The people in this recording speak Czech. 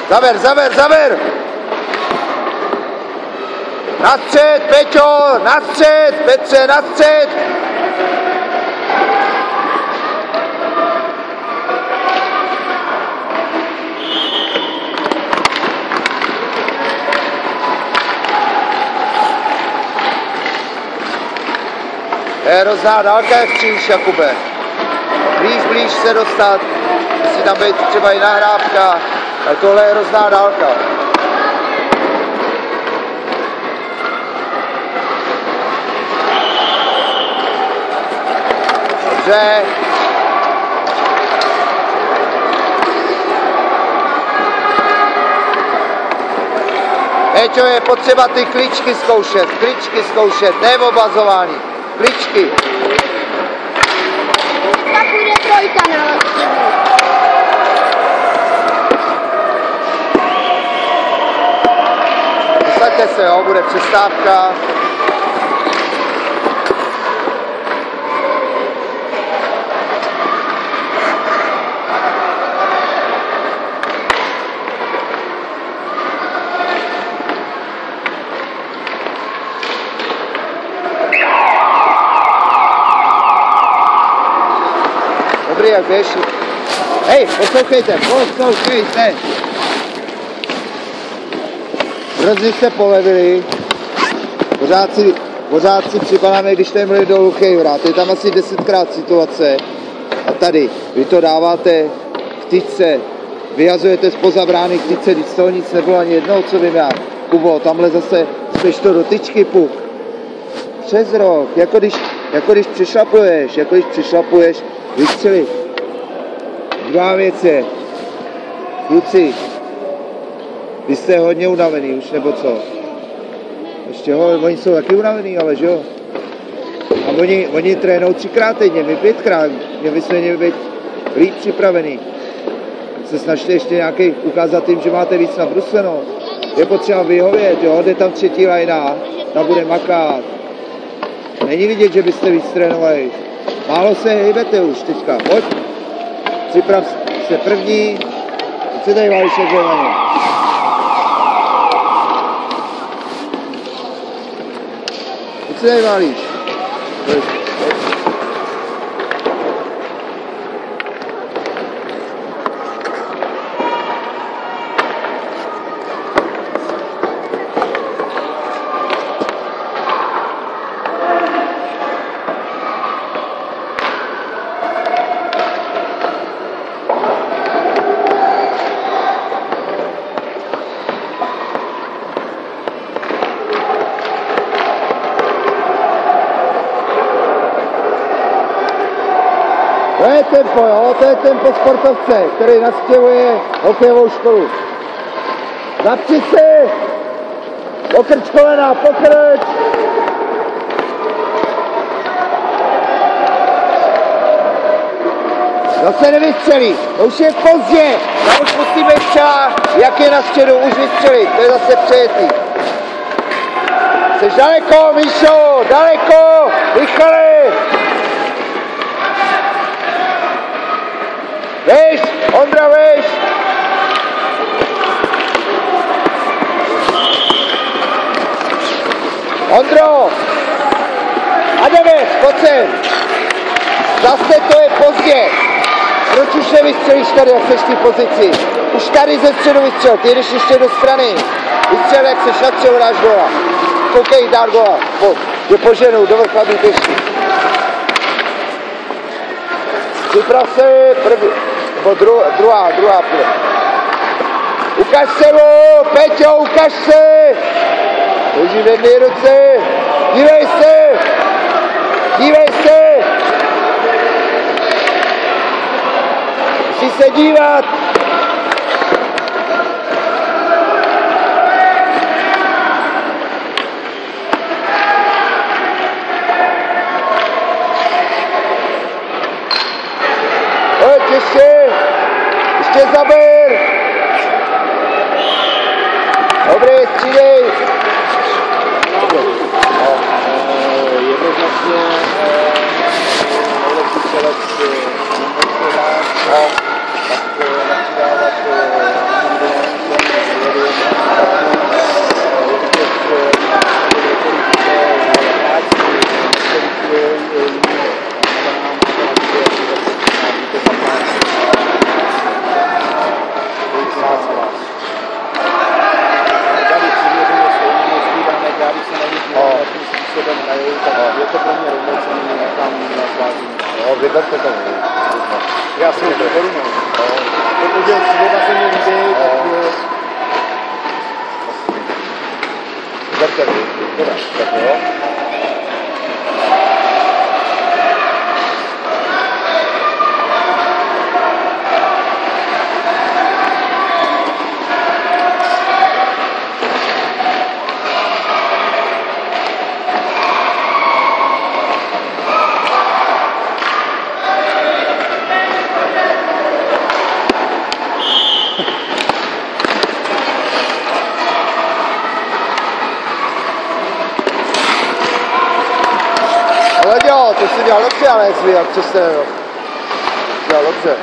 Zaber, zaber, zaber! Na střed, Peťo, na střed, Petře, na střed! Je hrozná dálka, jak střílíš, Jakube. Blíž se dostat, musí tam být třeba i nahrávka, ale tohle je hrozná dálka. Dobře. Peťo, je potřeba ty kličky zkoušet, ne obazování. Kličky. Tak bude trojka na Lastinu. Posaďte se, jo, bude přestávka. Dobrý, jak běž. Hej, poslouchejte. Hrozně jste polevili. Pořád si připadáme, když tady mluvili do hluchej hrát. Je tam asi 10krát situace. A tady, vy to dáváte k tyčce. Vyhazujete spoza brány k tyčce, když z toho nic nebylo ani jednoho, co vím já. Kubo, tamhle zase spěš to do tyčky, puk. Přes rok, jako když přišlapuješ, vystřelit. Druhá věc je, kluci, vy jste hodně unavený už, nebo co? Ještě oni jsou taky unavený, ale že jo? A oni trénou 3krát týdně, my 5krát, mě bychom měli být líp připravený. Se snažte ještě nějaký ukázat jim, že máte víc nabrusleno. Je potřeba vyhovět, jo? Jde tam třetí lajna, tam bude makat. Není vidět, že byste víc trénovali. Málo se hejbete už teďka. Pojď. Připrav se první. Co se tady válíš, jak na ně? Co se tady válíš? To je tempo, jo? To je tempo sportovce, který nastěhuje hokejovou školu. Zapři si! Pokrč kolena, pokrč! Zase nevystřelí, to už je pozdě, tam už musí být třeba, jak je na středu, už vystřelit, to je zase přejetý. Jsi daleko, Míšo, daleko, rychle! Víš, Ondra, víš! Ondro! Adames, pojď sem! Zase to je pozdě! Proč už nevystřelíš tady, jak seš v té pozici? Už tady ze středu vystřel, ty jdeš ještě do strany. Vystřel, jak seš na středu, dáš gola. Koukej, dát gola. Je poženu, do vrchladní pěšky. Připrav se, první. Druhá půle. Ukaž se mu, Peťo, ukaž se! Drží v jedné ruce. Dívej se! Dívej se! Musí se dívat! Pojď ještě zaber! Dobrý, střídej! Jednoznačně nejlepší střelec tak nechci dávat vyberte tomu. Já si to beru, no. Protože slovo se mi líbí, tak... Vyberte vy. Tak jo. Ale jo, to si dělal dobře, Alex, jak přes dělal dobře.